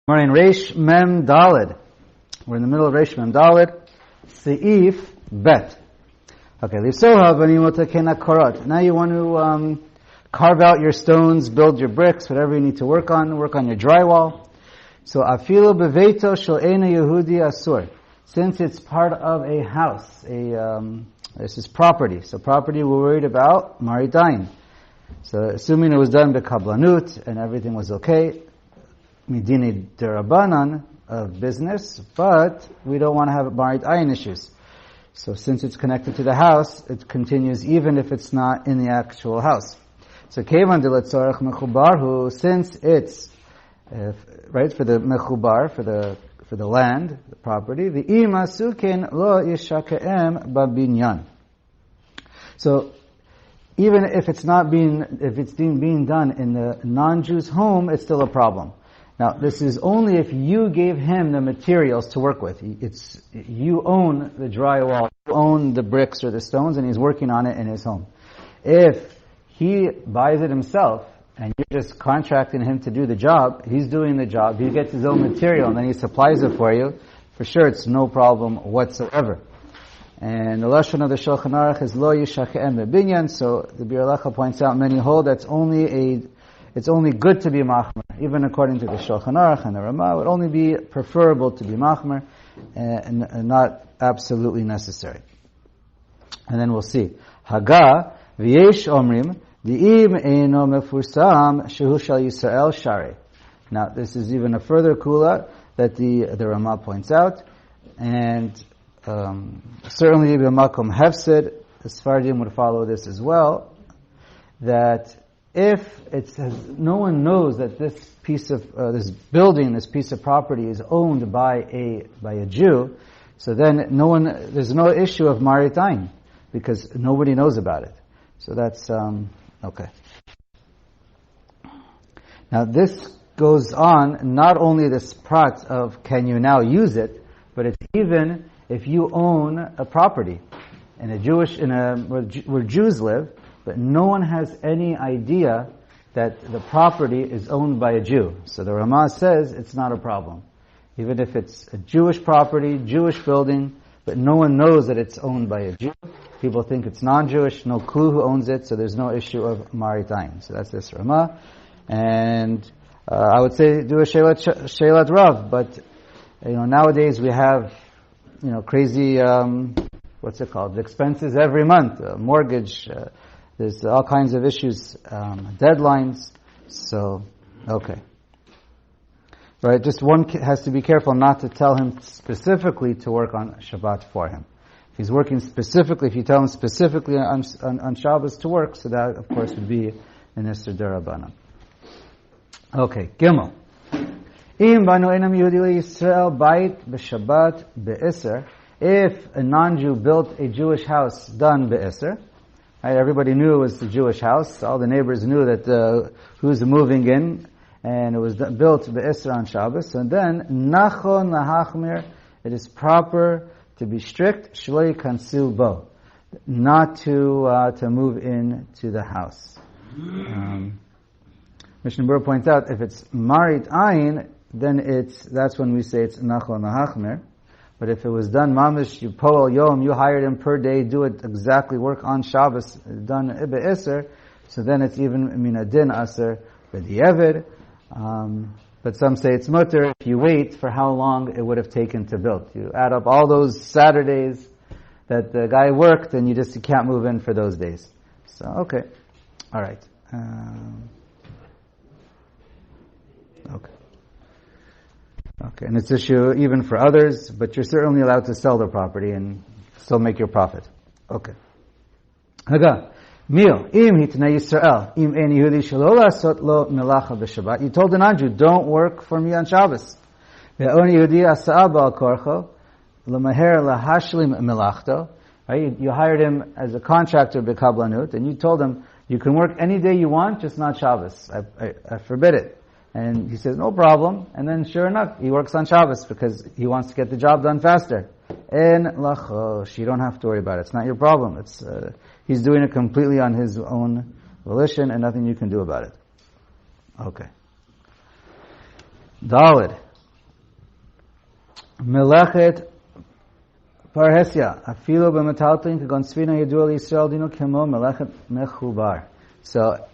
We're in Reish Mem Daled. We're in the middle of Reish Mem Daled. Seif Bet. Okay, now you want to carve out your stones, build your bricks, whatever you need to work on your drywall. So afilu beveito shel eina Yehudi asur. Since it's part of a house, this is property. So property we're worried about maritime. So assuming it was done b'kablanut and everything was okay, midini derabanan of business, but we don't want to have marit ayin issues. So since it's connected to the house, it continues even if it's not in the actual house. So kevan de letzorach mechubarhu, since it's right for the mechubar, for the land, the property, the ima sukin lo yishakaem babinyan. So even if it's being done in the non-Jew's home, it's still a problem. Now, this is only if you gave him the materials to work with. You own the drywall, you own the bricks or the stones, and he's working on it in his home. If he buys it himself, and you're just contracting him to do the job, he's doing the job, he gets his own material, and then he supplies it for you, for sure it's no problem whatsoever. And the lashon of the Shulchan Aruch is lo yishake'em bebinyan, so the Bir Lecha points out many hold it's only good to be machmer. Even according to the Shulchan Aruch and the Ramah, it would only be preferable to be machmer and not absolutely necessary. And then we'll see. Haga v'yesh omrim di'im eino mefursam shehu shal Yisrael shari. Now this is even a further kula that the Ramah points out, and certainly b'makom hefsid, the Sfardim would follow this as well, that if no one knows that this piece of this building, this piece of property is owned by a Jew, so then there's no issue of maritime because nobody knows about it. So that's okay. Now this goes on not only this prat of can you now use it, but it's even if you own a property where Jews live, but no one has any idea that the property is owned by a Jew. So the Ramah says it's not a problem. Even if it's a Jewish property, Jewish building, but no one knows that it's owned by a Jew. People think it's non-Jewish, no clue who owns it, so there's no issue of maritime. So that's this Ramah. And I would say do a Sheilat Rav, but nowadays we have crazy, what's it called? Expenses every month, mortgage, there's all kinds of issues, deadlines. So, okay. Right, just one has to be careful not to tell him specifically to work on Shabbat for him. If he's working specifically, if you tell him specifically on Shabbos to work, so that of course would be an Isser D'Rabbanan. Okay, Gimel. Im banu enam Yehudi Yisrael bait b'Shabbat be'Isser. If a non-Jew built a Jewish house done be'Isser, right, everybody knew it was the Jewish house. All the neighbors knew that who's moving in, and it was built be'Isser on Shabbos. And then nachon lahachmir, it is proper to be strict, shlo yikansu bo, not to move into the house. Mishnah Berurah points out if it's marit ayin, then that's when we say it's nachon lahachmir. But if it was done mamish, you poel yom, you hired him per day, do it exactly, work on Shabbos, done be'Isser, so then it's even min adin aser b'di'evid. But some say it's mutter if you wait for how long it would have taken to build. You add up all those Saturdays that the guy worked, and you can't move in for those days. So okay, all right. Okay, and it's issue even for others, but you're certainly allowed to sell the property and still make your profit. Okay. Haga. Mil, im hitna Yisrael, im en Yehudi shelo lasot lo melacha b'Shabbat. You told the non-Jew, don't work for me on Shabbos. Ve'on Yehudi asa'a ba'al korcho, l'maher lahashlim melachto. Right? You hired him as a contractor b'kablanut, and you told him, you can work any day you want, just not Shabbos. I forbid it. And he says, no problem. And then sure enough, he works on Shabbos because he wants to get the job done faster. En lachosh, you don't have to worry about it. It's not your problem. He's doing it completely on his own volition and nothing you can do about it. Okay. Daled. Melechet parhesia. Afilo b'metaltin kagon tzvina yedua l'Yisrael dino kemo melechet mechubar. So,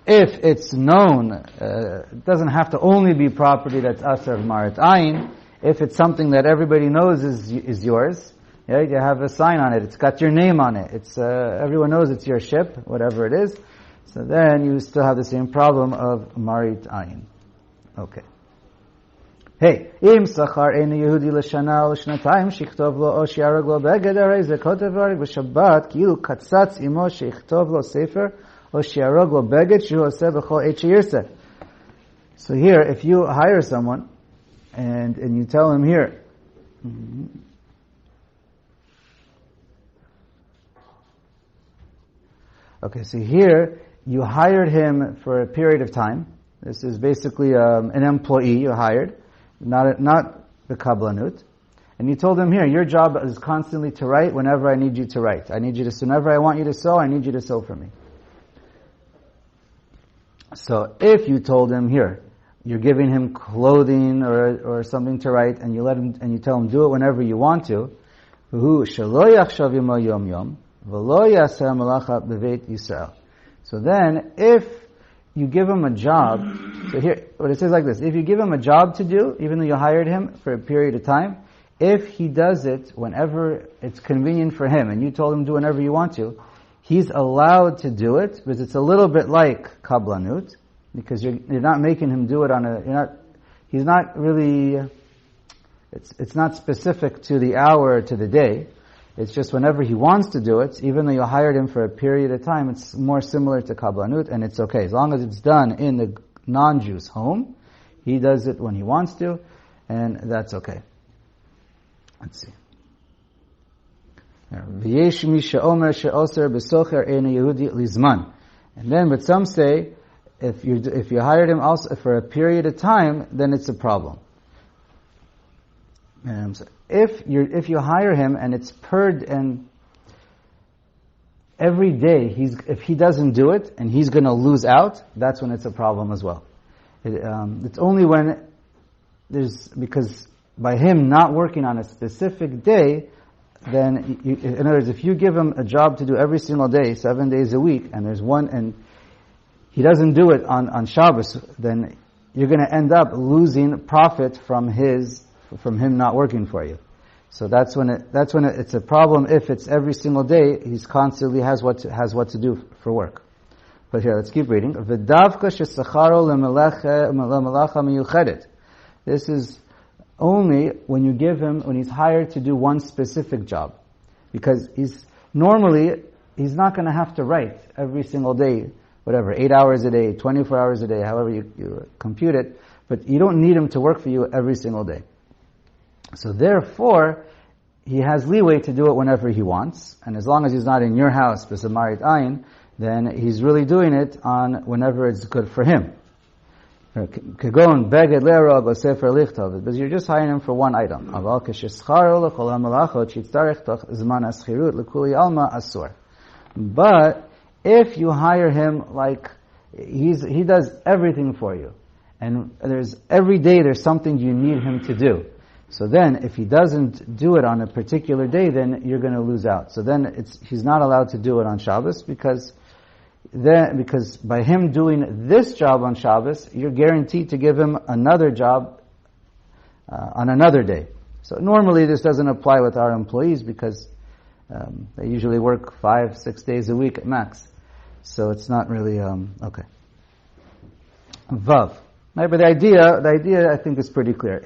if it's known, it doesn't have to only be property that's asar marit ayin. If it's something that everybody knows is yours, yeah, you have a sign on it. It's got your name on it. It's everyone knows it's your ship, whatever it is. So then you still have the same problem of marit ayin. Okay. Hey, im sachar ein Yehudi l'shana o l'shnatayim shichtov lo o shi'arag lo beged arei ze kotev areg v'shabbat kilu katzatz imo shichtov lo sefer o shi'arag lo beged shehu oseh b'chol eit sheyirseh. So here, if you hire someone and you tell him here, okay, so here you hired him for a period of time. This is basically an employee you hired. Not the kablanut. And you told him here, your job is constantly to write whenever I need you to write. I need you to, whenever I want you to sew, I need you to sew for me. So if you told him here, you're giving him clothing or something to write, and you tell him do it whenever you want to, so then if you give him a job, so here, what it says like this, if you give him a job to do, even though you hired him for a period of time, if he does it whenever it's convenient for him, and you told him do whenever you want to, he's allowed to do it, because it's a little bit like kablanut, because you're not making him do it he's not really, it's not specific to the hour or to the day. It's just whenever he wants to do it, even though you hired him for a period of time, it's more similar to kablanut, and it's okay. As long as it's done in the non-Jew's home, he does it when he wants to, and that's okay. Let's see. And then, but some say, if you hired him also for a period of time, then it's a problem. If you hire him and it's and every day if he doesn't do it and he's going to lose out, that's when it's a problem as well. It's only when because by him not working on a specific day, then in other words, if you give him a job to do every single day, 7 days a week, and there's one and he doesn't do it on Shabbos, then you're going to end up losing profit from him not working for you. So that's when it's a problem. If it's every single day, he's constantly has what to do for work. But here, let's keep reading. This is only when he's hired to do one specific job. Because he's not going to have to write every single day, whatever, 8 hours a day, 24 hours a day, however you compute it, but you don't need him to work for you every single day. So therefore, he has leeway to do it whenever he wants, and as long as he's not in your house, b'samarit ayin, then he's really doing it on whenever it's good for him. Kagon beged le'rog or sefer lichtov, because you're just hiring him for one item. Aval k'shescharo l'chol ha'malachot shitzarech toch zman haschirut l'kuli alma asur. But if you hire him like he does everything for you, and every day there's something you need him to do. So then, if he doesn't do it on a particular day, then you're going to lose out. So then he's not allowed to do it on Shabbos because by him doing this job on Shabbos, you're guaranteed to give him another job on another day. So normally this doesn't apply with our employees because they usually work 5-6 days a week at max. So it's not really okay. Vav. Right, but the idea I think is pretty clear.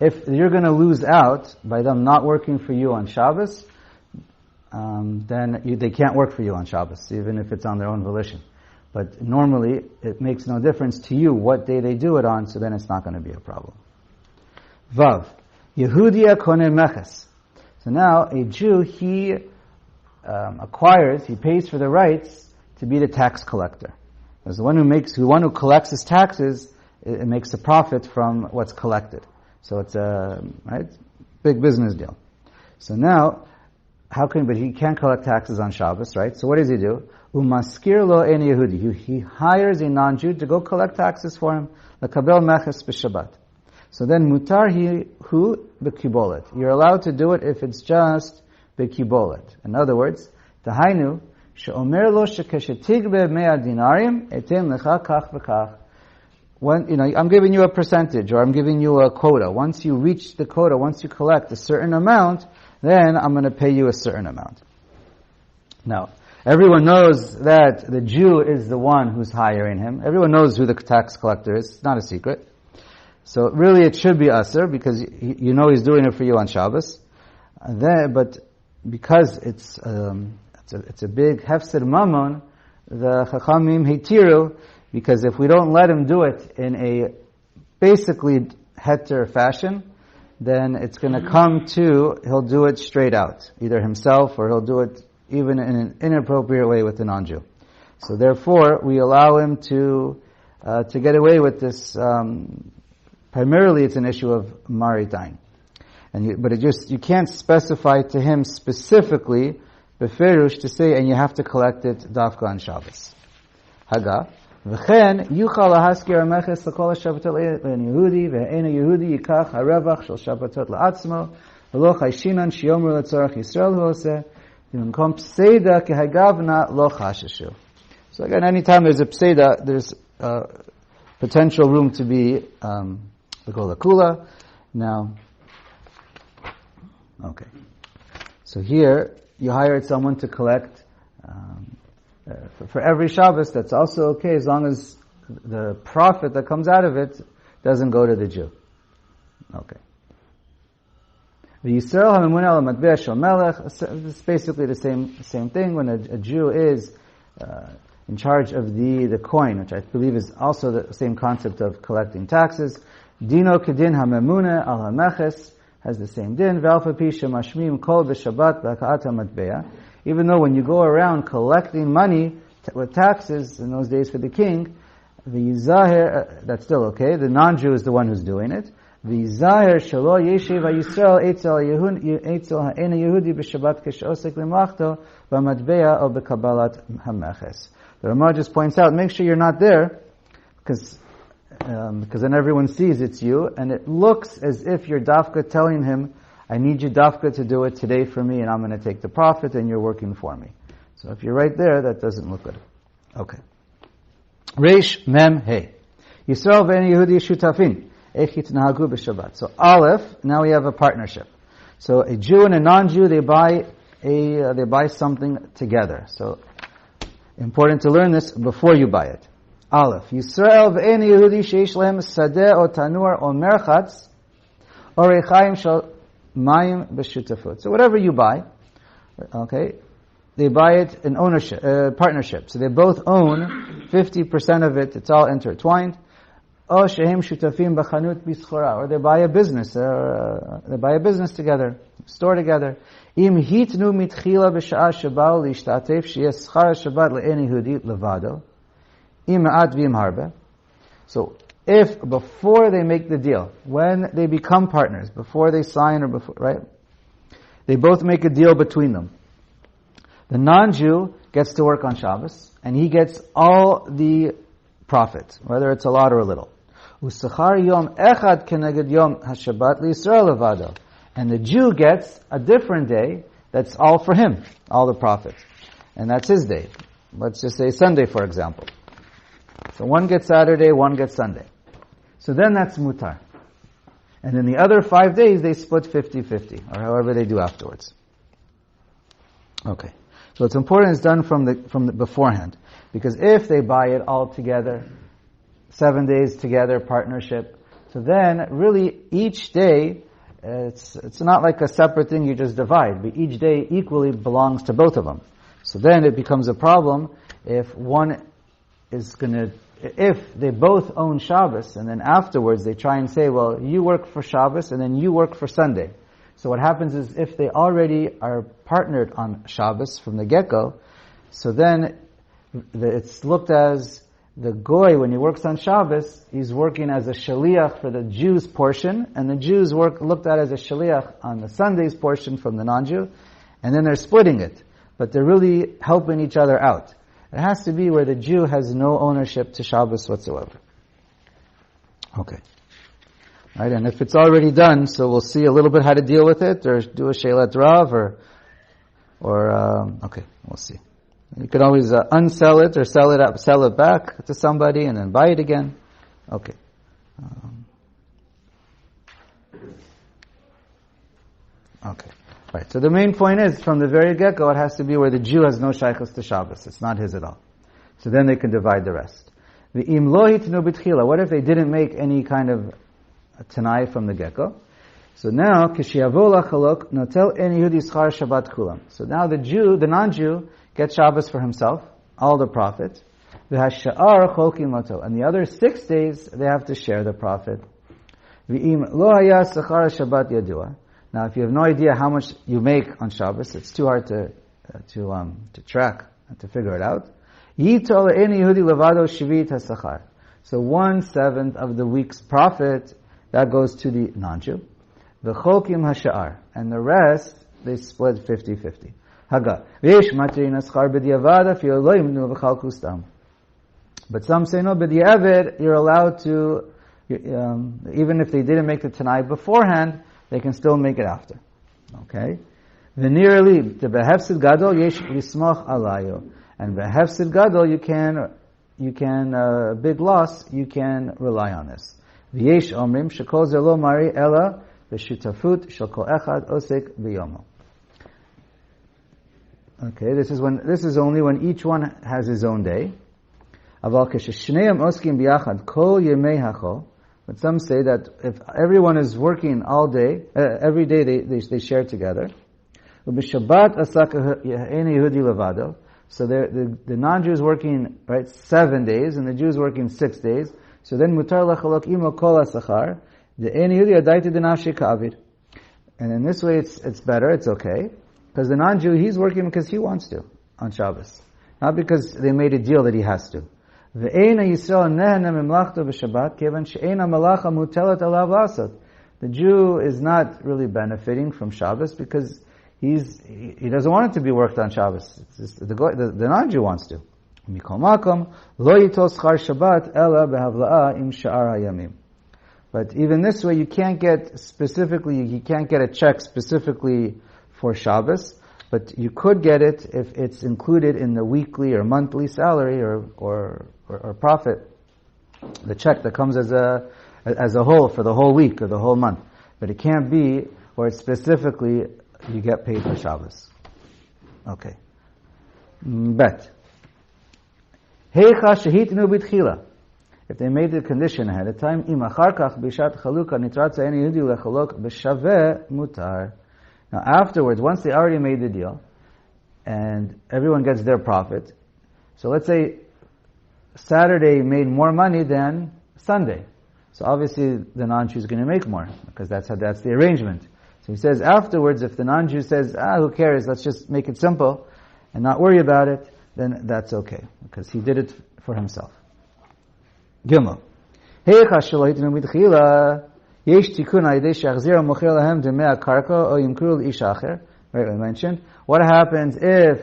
If you're going to lose out by them not working for you on Shabbos, then they can't work for you on Shabbos, even if it's on their own volition. But normally, it makes no difference to you what day they do it on, so then it's not going to be a problem. Vav. Yehudia kone meches. So now, a Jew, he pays for the rights to be the tax collector. As the one who collects his taxes, it makes a profit from what's collected. So it's a big business deal. So now, but he can't collect taxes on Shabbos, right? So what does he do? Umaskir lo en Yehudi. He hires a non-Jew to go collect taxes for him. L'kabel meches b'Shabbat. So then mutar hu b'kibolet. You're allowed to do it if it's just b'kibolet. In other words, tahainu she'omer lo shekeshetigbe mea dinarim etem lecha kach v'kach. When, I'm giving you a percentage, or I'm giving you a quota. Once you reach the quota, once you collect a certain amount, then I'm going to pay you a certain amount. Now, everyone knows that the Jew is the one who's hiring him. Everyone knows who the tax collector is. It's not a secret. So really it should be Aser, because you know he's doing it for you on Shabbos. But because it's a big hefsed mammon, the Chachamim Heitiru, because if we don't let him do it in a basically heter fashion, then it's going to come to, he'll do it straight out, either himself or he'll do it even in an inappropriate way with the non-Jew. So therefore, we allow him to get away with this. Primarily, it's an issue of maritain, but you can't specify to him specifically beferush to say, and you have to collect it dafka on Shabbos. Haga. וכן יוכל להזכיר המכס לכל השבתות ליהודי ואין היהודי ייקח הרווח של שבתות לעצמו ולא חיישינן שיאמרו לצורך ישראל הוא עושה במקום פסדה כהגבנה לא חששו. So again, anytime there's a pseda, there's potential room to be kula. Now, okay. So here, you hired someone to collect for every Shabbos. That's also okay as long as the profit that comes out of it doesn't go to the Jew. Okay. The Yisrael HaMemuneh al Matbeh Shel Melech. It's basically the same thing. When a Jew is in charge of the coin, which I believe is also the same concept of collecting taxes. Dino kedin HaMemuneh al HaMeches has the same din. V'alfa pi shemashmim kol b'Shabbat b'aka'at HaMatbeh. Even though when you go around collecting money with taxes in those days for the king, the Yizahir, that's still okay. The non-Jew is the one who's doing it. The Yizahir shelo yeshiv ha'Yisrael eitzel ha'ena Yehudi b'Shabbat k'she'osek l'mlachto b'matbea o b'kabalat ha'meches. The Ramah just points out, make sure you're not there, because then everyone sees it's you, and it looks as if you're dafka telling him, I need you dafka to do it today for me, and I'm going to take the profit, and you're working for me. So if you're right there, that doesn't look good. Okay. Reish Mem Hey. Yisrael ve'en Yehudi shutafin. Ech yitnahagu b'Shabbat. So Aleph, now we have a partnership. So a Jew and a non-Jew, they buy something together. So important to learn this before you buy it. Aleph. Yisrael ve'en Yehudi sheish lehem sadeh o tanur o merchatz Orach Chaim shel mayim b'shutafut. So whatever you buy, okay, they buy it in ownership, partnership. So they both own 50% of it. It's all intertwined. O shehem shutafim b'chanut b'schora. Or they buy a business. They buy a business together, store together. Im hitnu mitchila b'sha'a shabal l'ishtatef sheyes schar Shabbat le'en Yehudi levado. Im ma'at v'im harbe. So if before they make the deal, when they become partners, before they sign or before, right? They both make a deal between them. The non-Jew gets to work on Shabbos, and he gets all the profit, whether it's a lot or a little. Usachar yom echad keneged yom haShabbat liYisrael levado. And the Jew gets a different day that's all for him, all the profit. And that's his day. Let's just say Sunday, for example. So one gets Saturday, one gets Sunday. So then that's mutar. And then the other 5 days, they split 50-50, or however they do afterwards. Okay. So it's important it's done from the beforehand. Because if they buy it all together, 7 days together, partnership, so then really each day, it's not like a separate thing you just divide, but each day equally belongs to both of them. So then it becomes a problem if one is if they both own Shabbos, and then afterwards they try and say, well, you work for Shabbos, and then you work for Sunday. So what happens is, if they already are partnered on Shabbos from the get-go, so then it's looked as the goy, when he works on Shabbos, he's working as a shaliach for the Jews' portion, and the Jews looked at as a shaliach on the Sunday's portion from the non-Jew, and then they're splitting it. But they're really helping each other out. It has to be where the Jew has no ownership to Shabbos whatsoever. Okay. Right? And if it's already done, so we'll see a little bit how to deal with it, or do a Shelat Rav, okay, we'll see. You can always unsell it or sell it back to somebody and then buy it again. Okay. Okay. Right. So the main point is, from the very get-go, it has to be where the Jew has no shaykhus to Shabbos. It's not his at all. So then they can divide the rest. V'im lo hitnu b'tchila. What if they didn't make any kind of tanai from the get-go? So now, k'shiyavo lachalok notel en Yehudi schar Shabbat kulam. So now the non-Jew, gets Shabbos for himself, all the profit. V'hasha'ar cholkin loto. And the other 6 days, they have to share the profit. V'im lo haya sechar Shabbat yadua. Now, if you have no idea how much you make on Shabbos, it's too hard to track and to figure it out. Yitol en Yehudi levado shivit hasachar. So 1/7 of the week's profit, that goes to the non-Jew. V'cholkim hasha'ar. And the rest, they split 50-50. Haga. V'yesh matrin aschar b'diavad if lo yimnu v'chalku stam. But some say no, b'diavad, you're allowed to, even if they didn't make the Tanai beforehand, they can still make it after. Okay? V'nirali, the behefsid gadol yesh lismoch alayo. And behefsid gadol, you can, big loss, you can rely on this. V'yesh omrim, shekol zelo mari ela, v'shutafut, shel kol echad osek b'yomo. Okay, this is only when each one has his own day. Aval k'sheshneim oskim biyachad kol yemei hachol. But some say that if everyone is working all day, every day they share together. U'b'shabbat asak en Yehudi levado. So the non-Jew is working, right, 7 days, and the Jew is working 6 days. So then mutar lachalok imo kol asachar. The en Yehudi adaita denafshi ka'avid. And in this way it's better, it's okay. Because the non-Jew, he's working because he wants to on Shabbos. Not because they made a deal that he has to. The Jew is not really benefiting from Shabbos because he doesn't want it to be worked on Shabbos. The non-Jew wants to. But even this way, you can't get a check specifically for Shabbos, but you could get it if it's included in the weekly or monthly salary or profit, the check that comes as a whole for the whole week or the whole month. But it can't be where it's specifically you get paid for Shabbos. Okay. Bet. Heicha shehitnu b'tchila. If they made the condition ahead of time, im achar kach b'shat chaluka nitratza en yehudi lechalok b'shaveh mutar. Now afterwards, once they already made the deal, and everyone gets their profit, so let's say Saturday made more money than Sunday. So obviously the non-Jew is going to make more, because that's the arrangement. So he says afterwards, if the non-Jew says, who cares, let's just make it simple, and not worry about it, then that's okay, because he did it for himself. Gimel. Right, we mentioned. What happens if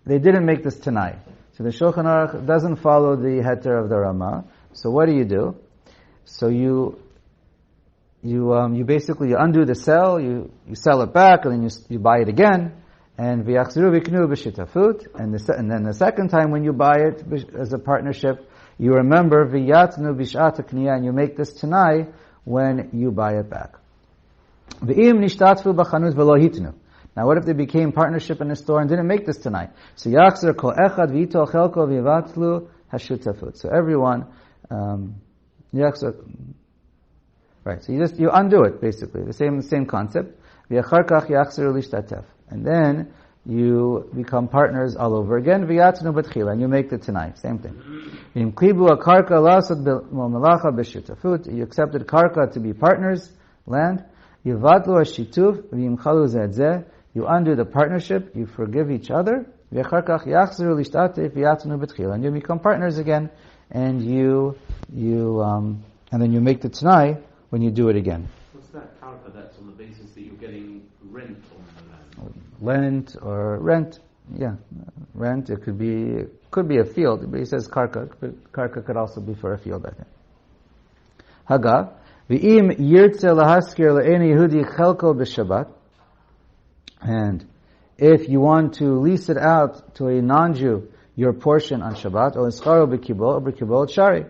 they didn't make this tonight? So the Shulchan Aruch doesn't follow the heter of the Rama. So what do? So you basically undo the sell, you sell it back, and then you buy it again. And v'yachziru v'knu b'shitafut. And then the second time when you buy it as a partnership, you remember v'yatnu b'shat kniya, and you make this tonight when you buy it back. Now what if they became partnership in the store and didn't make this tonight? So yachzer kol echad v'yitol chelko v'yivatlu hashutafut. So everyone, yachzer, right, so you undo it basically, the same concept. V'yachar kach yachzer lishtatef. And then you become partners all over again, v'yatnu b'tchila, and you make the tonight, same thing. You accepted karka to be partners, land. You undo the partnership, you forgive each other, and you become partners again, and and then you make the tanai when you do it again. What's that karka? That's on the basis that you're getting rent on the land. Lent or rent, yeah, rent. It could be a field, but he says karka. But karka could also be for a field, I think. Haga V'im yirtze lahaskir le'eni Yehudi chelko b'Shabbat. And if you want to lease it out to a non-Jew, your portion on Shabbat, or ischaro b'kibol, or b'kibol shari.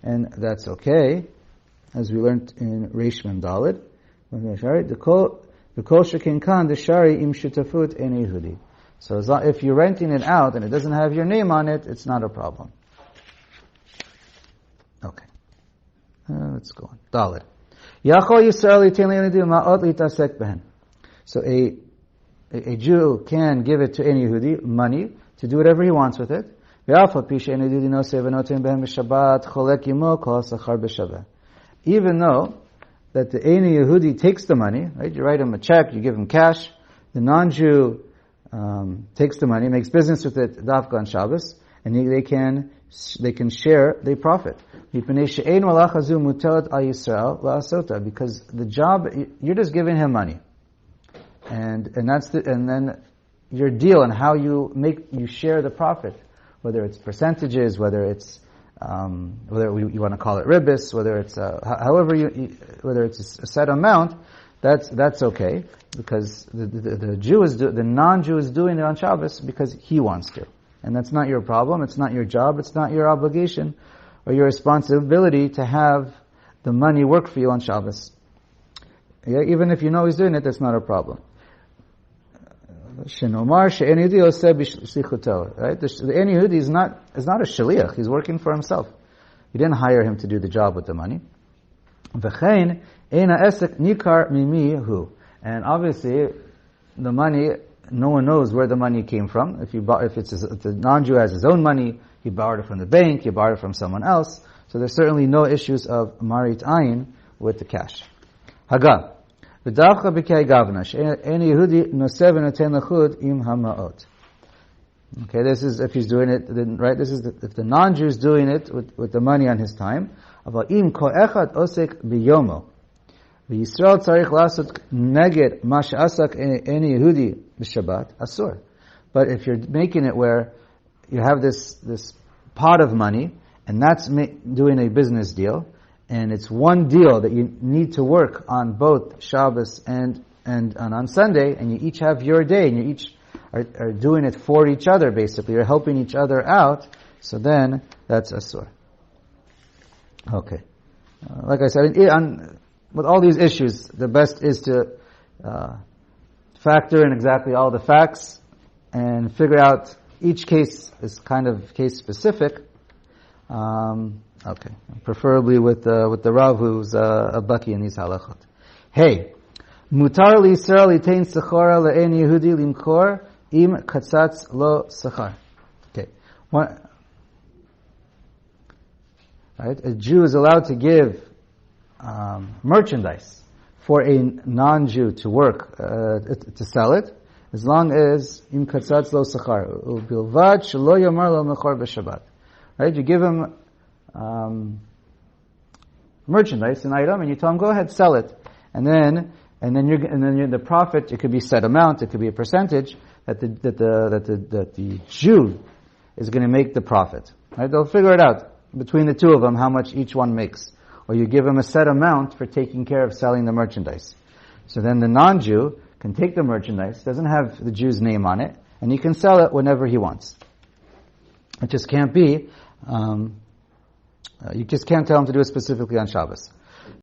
And that's okay, as we learned in Reish Mem Daled. The kol shekin kan the shari im shutafut en Yehudi. So if you're renting it out and it doesn't have your name on it, it's not a problem. Okay. Let's go on. Daled. Yachol Yisrael yitin le'Yehudi ma'ot litasek behen. So a Jew can give it to any Yehudi, money, to do whatever he wants with it. Even though that the Ein Yehudi takes the money, right? You write him a check, you give him cash. The non-Jew takes the money, makes business with it, dafka on Shabbos, and they can share the profit. Because the job, you're just giving him money, and then your deal and how you share the profit, whether it's percentages, whether it's whether you want to call it ribbis, whether it's whether it's a set amount, that's okay, because the non-Jew is doing it on Shabbos because he wants to, and that's not your problem. It's not your job. It's not your obligation or your responsibility to have the money work for you on Shabbos. Yeah, even if you know he's doing it, that's not a problem. Shenomar she'en Yehudi oseh b'shlichuto. Right? The Ein Yehudi is not a shaliach. He's working for himself. You didn't hire him to do the job with the money. V'chein ein ha'esek nikar mimi hu. And obviously, the money, no one knows where the money came from. If the non-Jew has his own money, he borrowed it from the bank, he borrowed it from someone else. So there's certainly no issues of marit ayin with the cash. Haga. V'davcha b'kei gavna, she'en Yehudi noseh v'noten lechud im ha'ma'ot. Okay, this is if he's doing it, then, right? This is if the non-Jew is doing it with the money on his time. Aval im ko echad osek b'yomo, v'Yisrael tzarich lasot neged ma she'asak en Yehudi b'Shabbat asur. But if you're making it where you have this pot of money, and that's doing a business deal, and it's one deal that you need to work on both Shabbos and on Sunday, and you each have your day, and you each are doing it for each other, basically. You're helping each other out, so then that's asur. Okay. Like I said, with all these issues, the best is to factor in exactly all the facts and figure out each case is kind of case specific. Okay, preferably with the Rav who's a baki in these halachot. Hey, mutar li Yisrael yitain sechora le'en Yehudi limkor im katzatz lo sechar. Okay, right? A Jew is allowed to give merchandise for a non-Jew to work to sell it, as long as im katzatz lo sechar ubilvad shelo yomar lo mechor b'Shabbat. Right? You give him merchandise, an item, and you tell him, go ahead, sell it. And then the profit, it could be set amount, it could be a percentage that the Jew is going to make the profit. Right? They'll figure it out between the two of them how much each one makes. Or you give him a set amount for taking care of selling the merchandise. So then the non-Jew can take the merchandise, doesn't have the Jew's name on it, and he can sell it whenever he wants. It just can't be, you just can't tell him to do it specifically on Shabbos.